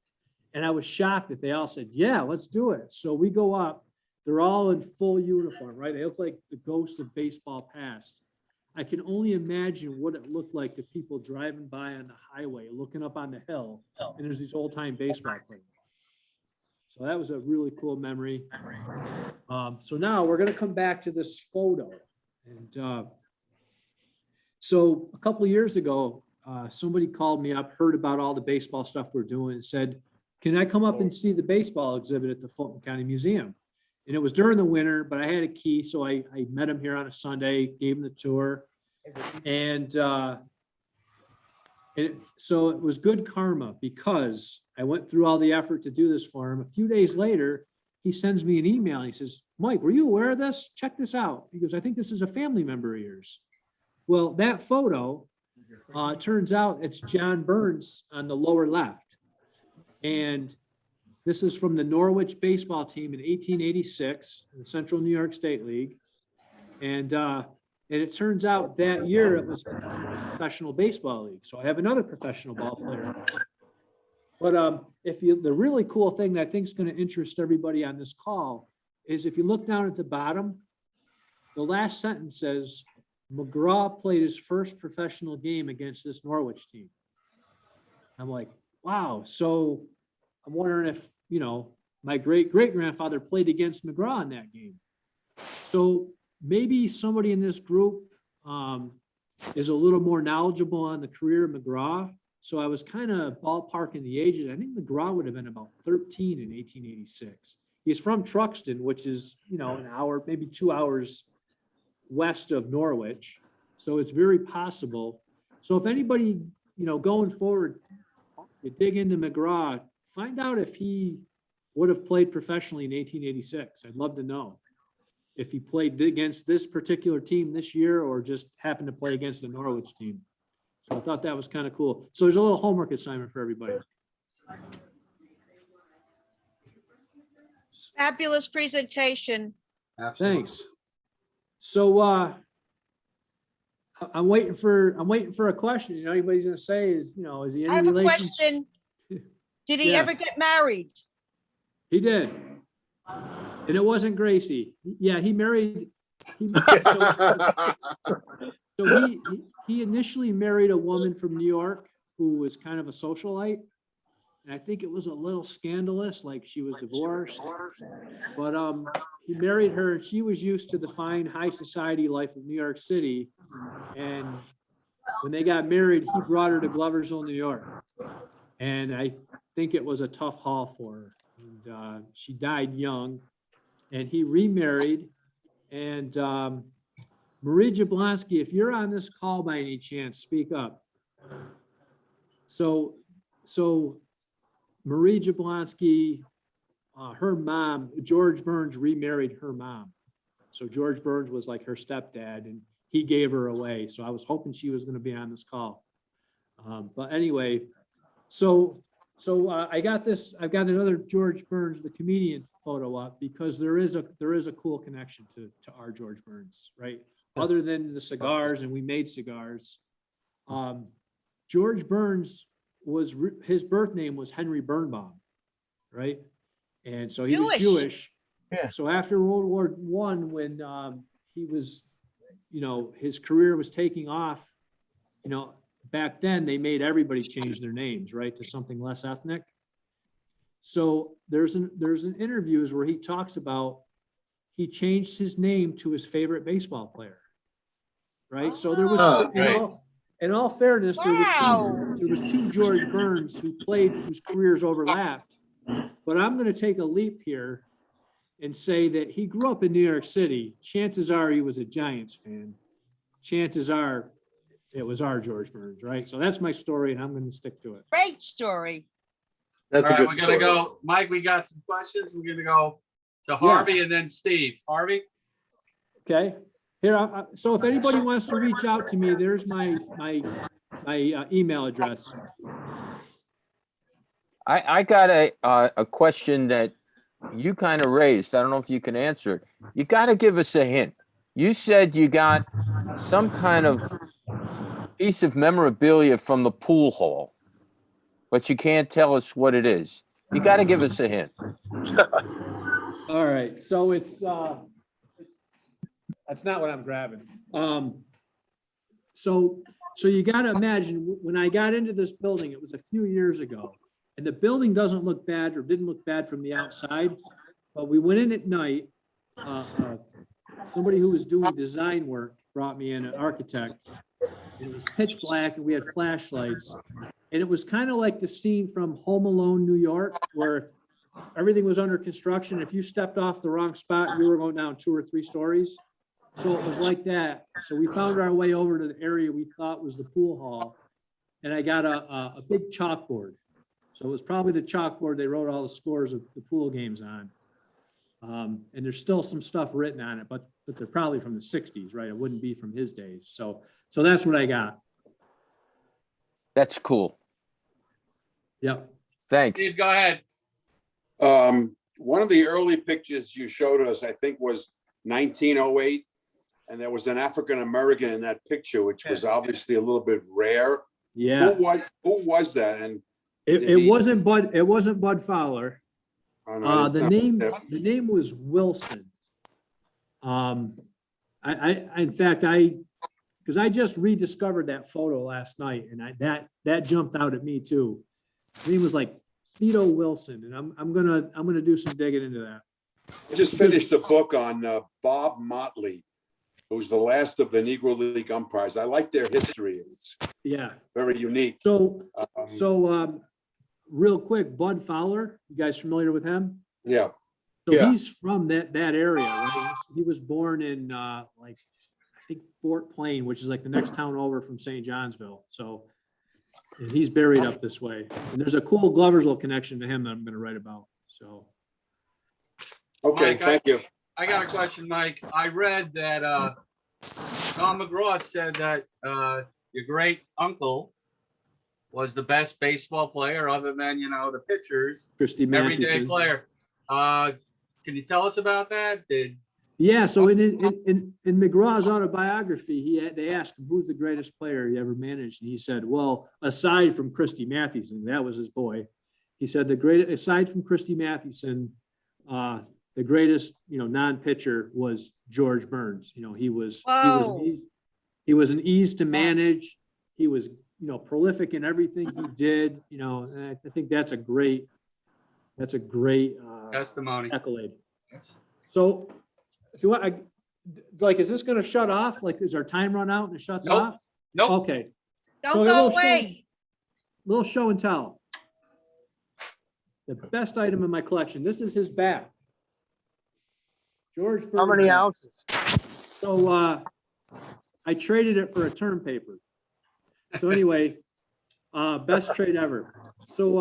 And I was shocked that they all said, yeah, let's do it. So we go up. They're all in full uniform, right? They look like the ghost of baseball past. I can only imagine what it looked like to people driving by on the highway, looking up on the hill, and there's these old-time baseball players. So that was a really cool memory. So now we're going to come back to this photo. And so a couple of years ago, somebody called me up, heard about all the baseball stuff we're doing, and said, can I come up and see the baseball exhibit at the Fulton County Museum? And it was during the winter, but I had a key, so I met him here on a Sunday, gave him the tour. And so it was good karma, because I went through all the effort to do this for him. A few days later, he sends me an email and he says, Mike, were you aware of this? Check this out. He goes, I think this is a family member of yours. Well, that photo, turns out it's John Burns on the lower left. And this is from the Norwich baseball team in 1886, in the Central New York State League. And it turns out that year it was a professional baseball league. So I have another professional ball player. But the really cool thing that I think is going to interest everybody on this call is if you look down at the bottom, the last sentence says, McGraw played his first professional game against this Norwich team. I'm like, wow. So I'm wondering if, you know, my great-great-grandfather played against McGraw in that game. So maybe somebody in this group is a little more knowledgeable on the career of McGraw. So I was kind of ballparking the ages. I think McGraw would have been about 13 in 1886. He's from Truxton, which is, you know, an hour, maybe 2 hours west of Norwich. So it's very possible. So if anybody, you know, going forward, you dig into McGraw, find out if he would have played professionally in 1886. I'd love to know if he played against this particular team this year or just happened to play against the Norwich team. So I thought that was kind of cool. So there's a little homework assignment for everybody. Fabulous presentation. Absolutely. Thanks. So I'm waiting for a question. You know, anybody's gonna say is, you know, is he I any have a relation? question. Did he Yeah. ever get married? He did. And it wasn't Gracie. Yeah, he married. So he initially married a woman from New York who was kind of a socialite. And I think it was a little scandalous, like she was divorced. But he married her, and she was used to the fine high society life of New York City. And when they got married, he brought her to Gloversville, New York. And I think it was a tough haul for her. And she died young, and he remarried. And Marie Jablonski, if you're on this call by any chance, speak up. So Marie Jablonski, her mom, George Burns remarried her mom. So George Burns was like her stepdad, and he gave her away. So I was hoping she was going to be on this call. But anyway, so I got this. I've got another George Burns, the comedian, photo up because there is a cool connection to our George Burns, right? Other than the cigars, and we made cigars. George Burns his birth name was Henry Birnbaum, right? And so he was Jewish. Yeah. So after World War I, when he was, you know, his career was taking off, you know, back then they made everybody change their names, right, to something less ethnic. So there's an interviews where he talks about he changed his name to his favorite baseball player, right? So there was, you know, in all fairness, Wow. there was two George Burns who played, whose careers overlapped. But I'm gonna take a leap here and say that he grew up in New York City. Chances are he was a Giants fan. Chances are it was our George Burns, right? So that's my story and I'm gonna stick to it. Great story. All That's a right, good we're story. gonna go, Mike, we got some questions. We're gonna go to Harvey and then Steve. Harvey? Okay, here, so if anybody wants to reach out to me, there's my email address. I got a question that you kind of raised. I don't know if you can answer it. You got to give us a hint. You said you got some kind of piece of memorabilia from the pool hall, but you can't tell us what it is. You got to give us a hint. All right, so it's that's not what I'm grabbing. So you gotta imagine, when I got into this building, it was a few years ago. And the building doesn't look bad, or didn't look bad from the outside, but we went in at night. Somebody who was doing design work brought me in, an architect. And it was pitch black and we had flashlights. And it was kind of like the scene from Home Alone, New York, where everything was under construction. If you stepped off the wrong spot, you were going down 2 or 3 stories. So it was like that. So we found our way over to the area we thought was the pool hall. And I got a big chalkboard. So it was probably the chalkboard they wrote all the scores of the pool games on. And there's still some stuff written on it, but they're probably from the 60s, right? It wouldn't be from his days. So that's what I got. That's cool. Yep. Thanks. Steve, go ahead. One of the early pictures you showed us, I think, was 1908. And there was an African-American in that picture, which was obviously a little bit rare. Yeah. Who was that? And It wasn't Bud Fowler. the The name was Wilson. In fact, because I just rediscovered that photo last night, and that jumped out at me too. His name was like Theodore Wilson, and I'm gonna do some digging into that. I just finished a book on Bob Motley, who's the last of the Negro League umpires. I like their history. It's Yeah. very unique. So real quick, Bud Fowler, you guys familiar with him? Yeah. So Yeah. he's from that area, right? He was born in I think Fort Plain, which is like the next town over from St. Johnsville. So and he's buried up this way. And there's a cool Gloversville connection to him that I'm going to write about. So Okay, Mike, thank you. I got a question, Mike. I read that Tom McGraw said that your great uncle was the best baseball player other than, the pitchers, Christy everyday Mathewson. player. Can you tell us about that? Yeah, so in McGraw's autobiography, they asked him who's the greatest player he ever managed, and he said, well, aside from Christy Mathewson, that was his boy. He said aside from Christy Mathewson, the greatest, non-pitcher was George Burns. He was an ease to manage. He was, prolific in everything he did. And I think that's a great Testimony. accolade. So if you want, is this going to shut off? Like, is our time run out and it shuts Nope. off? Nope. Okay. Don't So a go little away. Little show and tell. The best item in my collection. This is his bat. George Burns. How many bat. ounces? So I traded it for a term paper. So anyway, best trade ever. So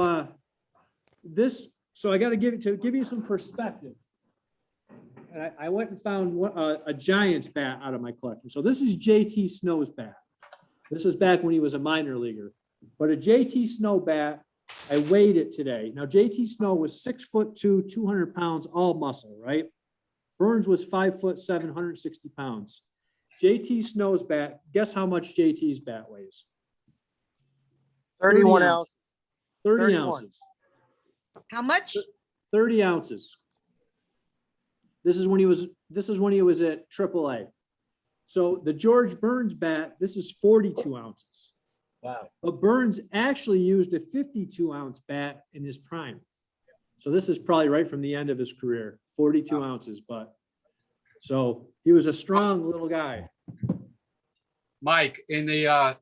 I got to give you some perspective. And I went and found a Giants bat out of my collection. So this is JT Snow's bat. This is back when he was a minor leaguer. But a JT Snow bat, I weighed it today. Now JT Snow was 6'2", 200 pounds, all muscle, right? Burns was 5'7", 160 pounds. JT Snow's bat, guess how much JT's bat weighs? 31 ounces. 30 31. ounces. How much? 30 ounces. This is when he was at AAA. So the George Burns bat, this is 42 ounces. Wow. But Burns actually used a 52-ounce bat in his prime. So this is probably right from the end of his career, 42 ounces. But so he was a strong little guy. Mike, in the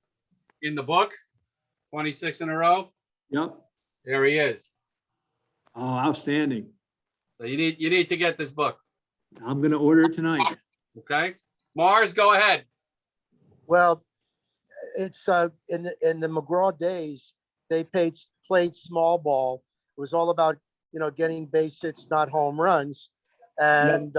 in the book, 26 in a row. Yep. There he is. Oh, outstanding. So you need to get this book. I'm gonna order it tonight. Okay. Mars, go ahead. Well, it's in the McGraw days, they played small ball. It was all about, getting base hits, not home runs. And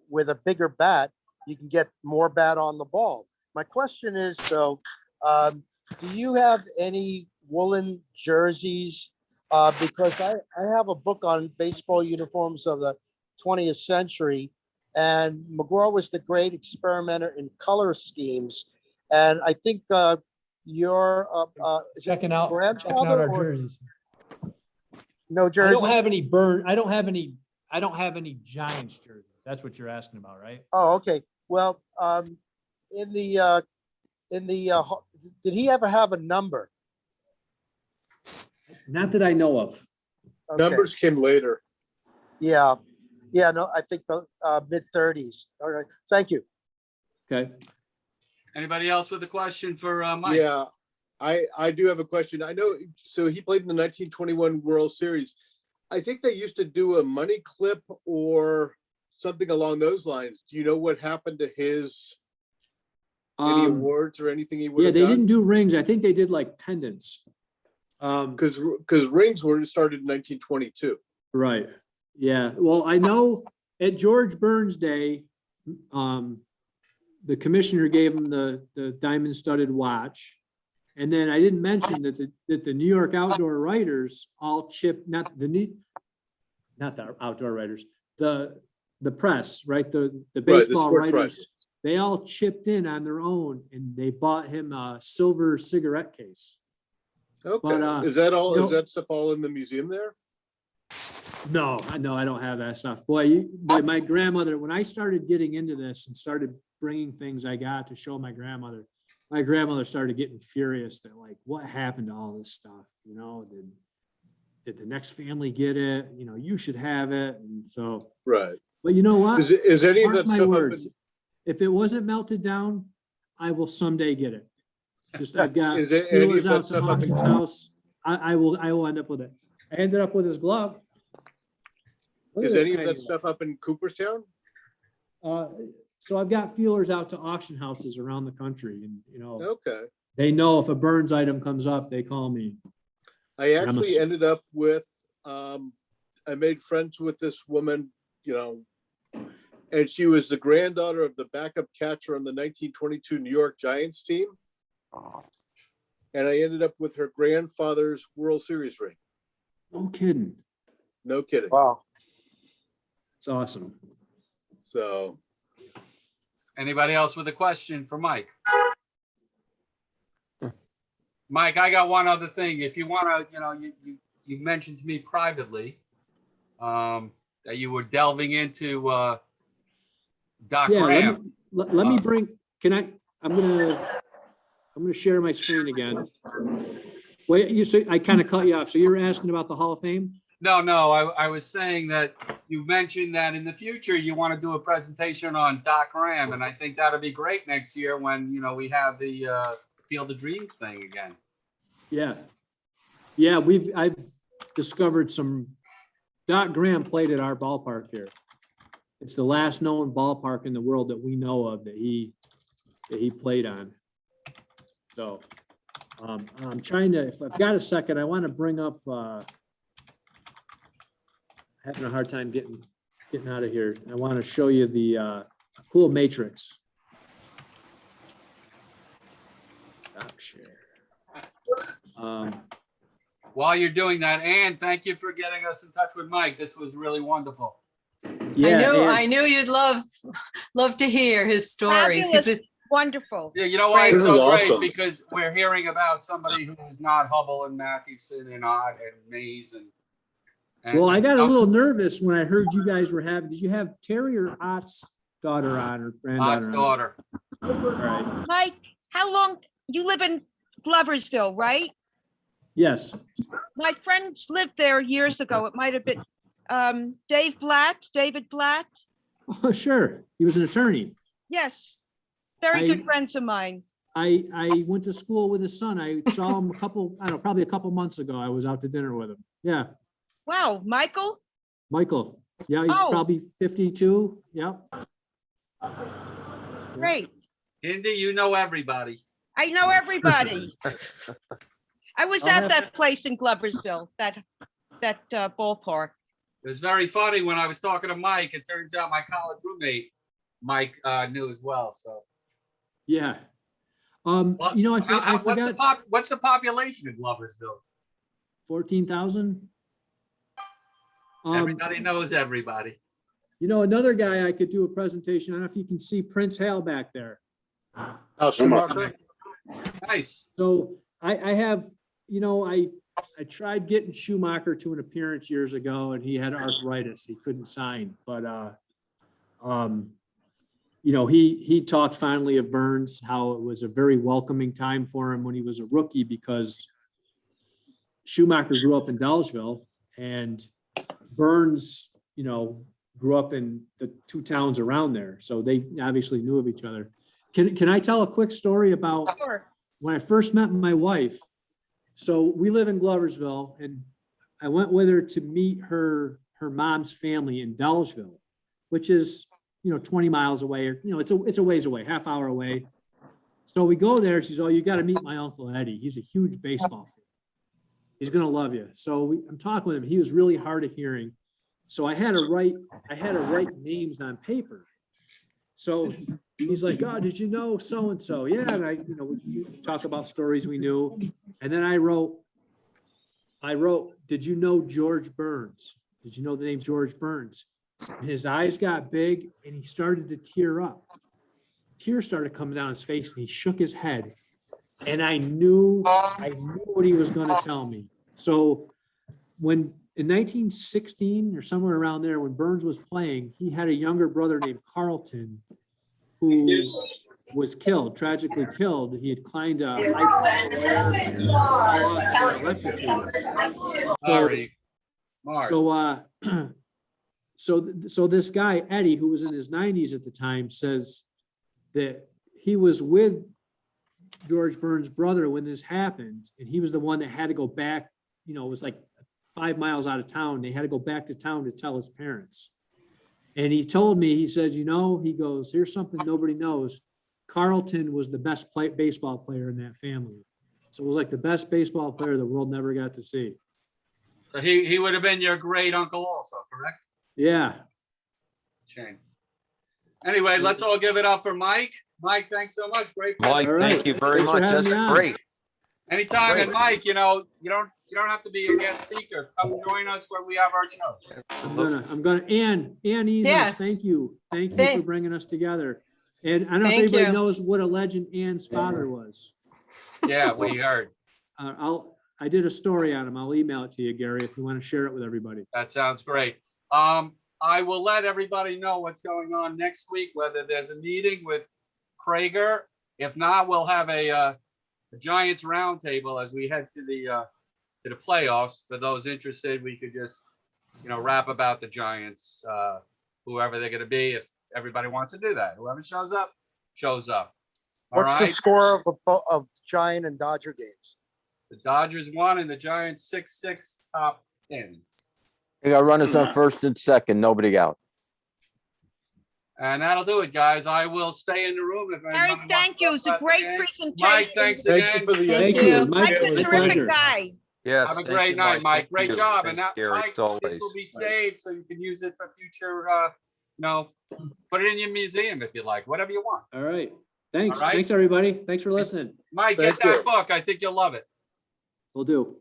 with a bigger bat, you can get more bat on the ball. My question is though, do you have any woolen jerseys? Because I have a book on baseball uniforms of the 20th century, and McGraw was the great experimenter in color schemes. And I think your Checking out our grandfather or jerseys. no I jersey? don't have any Giants jerseys. That's what you're asking about, right? Oh, okay. Well, did he ever have a number? Not that I know of. Okay. Numbers came later. Yeah. Yeah, no, I think the mid-30s. All right. Thank you. Okay. Anybody else with a question for Mike? Yeah, I do have a question. I know, so he played in the 1921 World Series. I think they used to do a money clip or something along those lines. Do you know what happened to his, any awards or anything he would Yeah, have they done? didn't do rings. I think they did like pendants. Because rings were started in 1922. Right. Yeah. Well, I know at George Burns' day, the commissioner gave him the diamond studded watch. And then I didn't mention that the New York outdoor writers all chipped, not the outdoor writers, the press, right? The baseball sports writers, they all chipped in on their own and they bought him a silver cigarette case. Okay, But, is that all, you know- is that stuff all in the museum there? No, I don't have that stuff. Boy, my grandmother, when I started getting into this and started bringing things I got to show my grandmother started getting furious that like, what happened to all this stuff? Did the next family get it? You should have it. And so, Right. but you know what? Is any of Mark that my stuff up words. in, If it wasn't melted down, I will someday get it. Just I've got is there any of feelers that out to stuff up in, auction's house. I will end up with it. I ended up with his glove. Look at is this any of tiny that stuff up in Cooperstown? So I've got feelers out to auction houses around the country and, Okay. they know if a Burns item comes up, they call me. I I'm a actually s- ended up with, I made friends with this woman, and she was the granddaughter of the backup catcher on the 1922 New York Giants team. And I ended up with her grandfather's World Series ring. No kidding. No kidding. Wow. It's awesome. So, Anybody else with a question for Mike? Mike, I got one other thing. If you want to, you mentioned to me privately that you were delving into Doc Yeah, Graham. let me bring, I'm gonna share my screen again. Wait, I kind of cut you off. So you were asking about the Hall of Fame? No, I was saying that you mentioned that in the future you want to do a presentation on Doc Graham, and I think that'll be great next year when we have the Field of Dreams thing again. Yeah. Yeah, I've discovered Doc Graham played at our ballpark here. It's the last known ballpark in the world that we know of that he played on. So I'm trying to, if I've got a second, I want to bring up, having a hard time getting out of here. I want to show you the cool matrix. Stop share. While you're doing that, Ann, thank you for getting us in touch with Mike. This was really wonderful. Yeah, and- I knew you'd love to hear his stories. Fabulous. Wonderful. Yeah, you know why Right. it's This is so great? awesome. Because we're hearing about somebody who is not Hubble and Mathewson and Ott and Mays and Well, I got a little nervous when I heard you guys were having, did you have Terry or Ott's daughter on or granddaughter? Ott's on? daughter. All right. Mike, how long, you live in Gloversville, right? Yes. My friends lived there years ago. It might have been David Blatt. Oh, sure. He was an attorney. Yes. Very good friends of mine. I went to school with his son. I saw him probably a couple months ago. I was out to dinner with him. Yeah, Wow, Michael? Michael. Yeah, he's Oh. probably 52. Yeah. Great. Indy, you know everybody. I know everybody. I was I'll at have- that place in Gloversville, that ballpark. It was very funny when I was talking to Mike. It turns out my college roommate, Mike, knew as well. So, Yeah. Well, You know, I forgot what's the population in Gloversville? 14,000. Everybody knows everybody. You know, another guy I could do a presentation. I don't know if you can see Prince Hale back there. Al Schumacher. Nice. So I have, you know, I tried getting Schumacher to an appearance years ago and he had arthritis. He couldn't sign, but, you know, he talked finally of Burns, how it was a very welcoming time for him when he was a rookie because Schumacher grew up in Dallsville and Burns, you know, grew up in the two towns around there. So they obviously knew of each other. Can I tell a quick story about Sure. when I first met my wife? So we live in Gloversville and I went with her to meet her mom's family in Dallsville, which is, you know, 20 miles away, or, you know, it's a ways away, half hour away. So we go there. She's, oh, you got to meet my Uncle Eddie. He's a huge baseball fan. He's going to love you. So I'm talking with him. He was really hard of hearing. So I had to write names on paper. So he's like, oh, did you know so-and-so? Yeah. And you know, we talk about stories we knew. And then I wrote, did you know George Burns? Did you know the name George Burns? And his eyes got big and he started to tear up. Tears started coming down his face and he shook his head. And I knew what he was going to tell me. So when in 1916 or somewhere around there, when Burns was playing, he had a younger brother named Carlton who was killed, tragically killed. He had climbed a Sorry, Mars. So this guy, Eddie, who was in his 90s at the time, says that he was with George Burns' brother when this happened, and he was the one that had to go back, you know, it was like 5 miles out of town. They had to go back to town to tell his parents. And he told me, he says, you know, he goes, here's something nobody knows. Carlton was the best baseball player in that family. So it was like the best baseball player the world never got to see. So he would have been your great uncle also, correct? Yeah. Shame. Anyway, let's all give it up for Mike. Mike, thanks so much. Great. Mike, All right. thank you very Thanks for much. having That's me on. great. Anytime. Great. And Mike, you know, you don't have to be a guest speaker. Come join us when we have our shows. I'm gonna, Ann Enos, Yes. thank you. Thank you for bringing us together. And I don't know if Thank anybody you. knows what a legend Ann's father was. Yeah, we heard. I did a story on him. I'll email it to you, Gary, if you want to share it with everybody. That sounds great. I will let everybody know what's going on next week, whether there's a meeting with Prager. If not, we'll have a Giants roundtable as we head to the playoffs. For those interested, we could just, you know, rap about the Giants, whoever they're going to be. If everybody wants to do that, whoever shows up, shows up. All What's the right. score of Giant and Dodger games? The Dodgers won and the Giants 6-6 top 10. They got runners on first and second, nobody out. And that'll do it, guys. I will stay in the room if Eric, anybody wants thank to you. talk It's a about the great game. presentation. Mike, thanks Thank again. you for the. Thank Thank you. you. Mike's a My terrific pleasure. guy. Yes. Have a thank great you, night, Mike. Thank Great you. job. Thanks, And that, Gary, Mike, as always. this will be saved so you can use it for future, you know, put it in your museum if you like, whatever you want. All right. Thanks. All right. Thanks, everybody. Thanks for listening. Mike, Thank get that you. book. I think you'll love it. Will do.